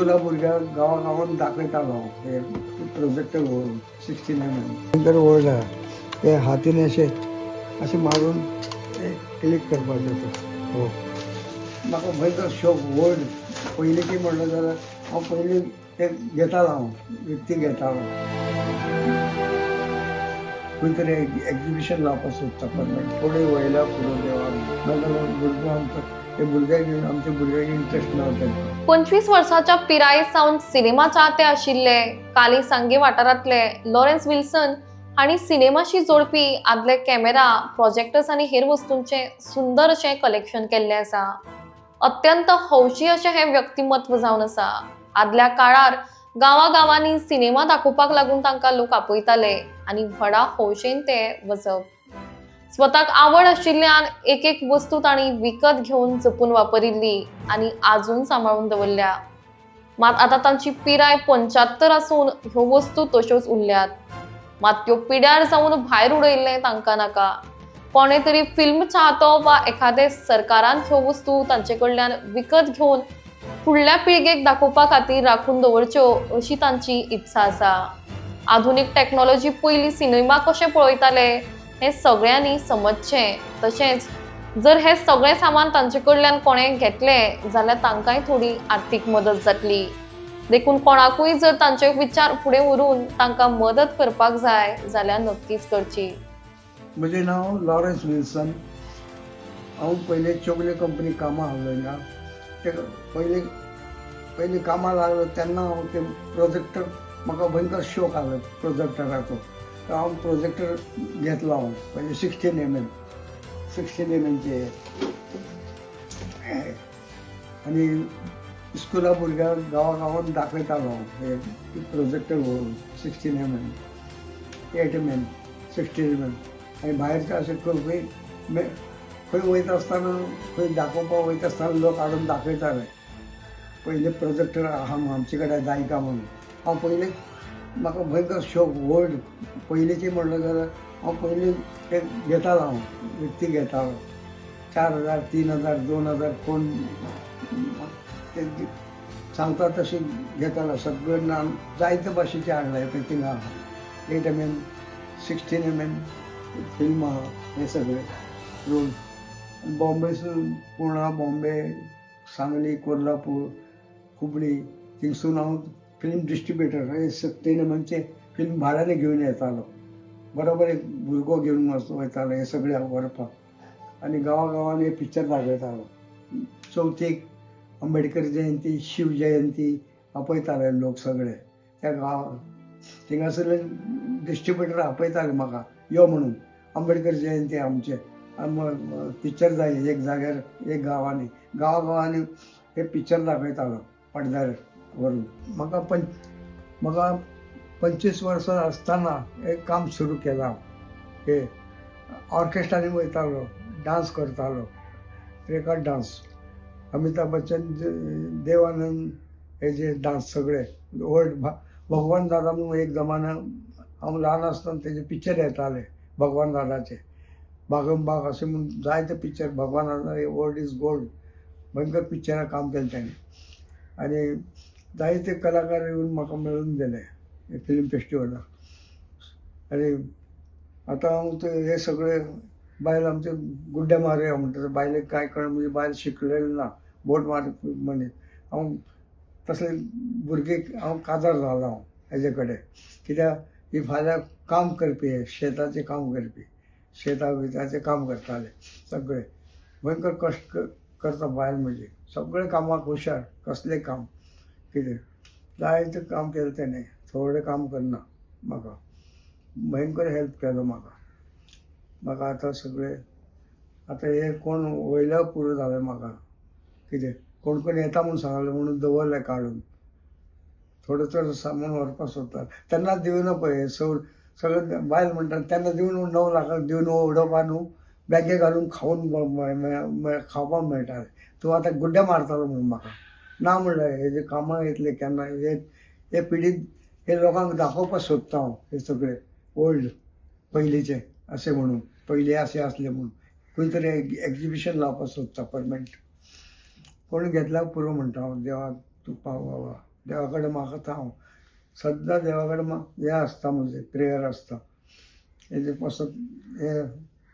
स्कुला भुरग्यांक गांवांत दाखयतालो हे प्रोजेक्टर व्हरून 16 नंतर वळला ते हातीन अशें मारून क्लिक करपाचें तो हो म्हाका भयंकर शॉक वर्ड पयलींची म्हणलें जाल्यार हांव पयलीं ते घेतालो हांव विकती घेतालो खंय तरी एग्जिबिशन लावपाक सोदता पण थोडे वयल्या फुडें देवा नाजाल्यार भुरगो आमकां ते भुरग्याक आमच्या भुरग्याक इंट्रस्ट ना 25 वर्षाच्या पिराये सावन सिनेमा चाहते आशिल्ले काली सांगे वाठारांतले लॉरेन्स विल्सन हांणी सिनेमाशी जोडपी आदले कॅमेरा प्रोजेक्टर्स आनी हेर वस्तूंचे सुंदर अशें कलेक्शन केल्लें आसा. अत्यंत हौशी अशें हें व्यक्तिमत्व जावन आसा. आदल्या काळार गांवांनी सिनेमा दाखोवपाक लागून तांकां लोक आपयताले आनी व्हडा हौशेन ते वचप. स्वताक आवड आशिल्ल्यान एक वस्तू तांणी विकत घेवन जपून वापरिल्ली आनी आजून सांबाळून दवरल्या. मात आतां तांची पिराय 75 आसून ह्यो वस्तू तश्योच उरल्यात. मात त्यो पिड्यार जावन भायर उडयल्ले तांकां नाका. कोणे तरी फिल्म चाहतो वा एखादे सरकारान ह्यो वस्तू तांचे कडल्यान विकत घेवन फुडल्या पिळगेक दाखोवपा खातीर राखून दवरच्यो अशी तांची इत्सा आसा. आधुनीक टेक्नॉलॉजी पयलीं सिनेमा कशें पळयताले हें सगळ्यांनी समजचें. तशेंच जर हें सगळें सामान तांचे कडल्यान कोणें घेतलें जाल्यार तांकांय थोडी आर्थीक मदत जातली. देखून कोणाकूय जर तांचे विचार फुडें व्हरून तांकां मदत करपाक जाय जाल्यार नक्कीच करची. म्हजें नांव लॉरेन्स विल्सन. हांव पयलीं चोगले कंपनी कामां आहलोय ना ते पयलीं कामां लागलो तेन्ना हांव ते प्रोजेक्टर म्हाका भयंकर शौक आहलो प्रोजेक्टराचो. हांव प्रोजेक्टर घेतलो हांव पयलीं 16 mm आनी स्कुला भुरग्यांक गांवांत दाखयतालो हांव हे प्रोजेक्टर व्हरून 16 mm 8 mm 16 mm आनी भायरचे अशें खंय वयता आसतना खंय दाखोवपाक वयता आसतना लोक हाडून दाखयताले पयलीं प्रोजेक्टर आहा आमचे कडेन जायका म्हणून. हांव पयलीं म्हाका भयंकर शौक वर्ड पयलींची म्हणलें जाल्यार हांव पयलीं ते घेतालो हांव विकती घेतालो 4000 3000 2000 कोण ते सांगता तशें घेतालो. सगळे जायते भाशेचे हाडले थिंगा आहा 8 mm 16 mm फिल्म आहा हे सगळे रोल बॉम्बेसून पुणा बॉम्बे सांगली कोल्हापूर हुबळी थिंगसून हांव फिल्म डिस्ट्रिब्युटर हे 16 mm फिल्म भाड्याने घेवन येतालो. बरोबर एक भुरगो घेवन वयतालो हे सगळे हांव व्हरपाक आनी गांवांनी हे पिक्चर दाखयतालो. चवथीक अंबेडकर जयंती शिव जयंती आपयताले लोक सगळे त्या गांवांत. थिंगासरले डिस्ट्रिब्युटर आपयताले म्हाका यो म्हणून अंबेडकर जयंती आमचे पिक्चर जाय एक जाग्यार एक गांवांनी हे पिक्चर दाखयतालो पडद्यार व्हरून. म्हाका 25 वर्सां आसतना एक काम सुरू केलां हांव हे ऑर्केस्ट्रांनी वयतालो डान्स करतालो रेकॉर्ड डान्स अमिताभ बच्चन देवानंद हे जे डान्स सगळे ओल्ड भगवान दादा म्हणून एक जमाना हांव ल्हान आसतना तेजे पिक्चर येताले भगवान दादाचे बागम बाग अशें म्हणून जायते पिक्चर भगवान दादा ओल्ड इज गोल्ड भयंकर पिक्चरां काम केलें ताणें आनी जायते कलाकार येवन म्हाका मेळून दिले फिल्म फेस्टिवलाक. आनी आतां हांव ते हे सगळे बायल आमचे गुड्डे मारया म्हणटा बायलेक कांय कळना म्हणजे बायल शिकलेली ना बोट मार मनीस. हांव तसले भुरगेक हांव काजार जालो हांव हेजे कडेन कित्याक ही फाल्यां काम करपी शेताचें काम करपी शेताचें काम करताले सगळे भयंकर कश्ट करता बायल म्हजी सगळे कामाक हुशार कसलें काम कितें जायतें काम केलें तेणें थोडें काम करना म्हाका भयंकर हेल्प केलो म्हाका आतां सगळे आतां हे कोण वयल्या पुरो जालें म्हाका कितें कोण येता म्हूण सांगलें म्हणून दवरलें काडून थोडे चड सामान व्हरपाक सोदता तेन्ना दिवना पळय सगळे बायल म्हणटा तेन्ना दिवन 9 लाखाक दिवन उडोवपा न्हू बॅगे घालून खावपाक मेळटालें. तूं आतां गुड्डे मारतालो म्हणून म्हाका ना म्हणलें हेजे कामां येतले केन्ना हे पिडीत हे लोकांक दाखोवपाक सोदता हांव हे सगळे ओल्ड पयलींचे अशें म्हणून पयलीं अशें आसलें म्हणून खंय तरी एग्जिबिशन लावपाक सोदता परमनंट. कोण घेतल्यार पुरो म्हणटा हांव देवा तूं पाव बाबा. देवा कडेन मागता हांव सद्दां देवा कडेन हें आसता म्हणजे प्रेयर आसता हेजे पासून हे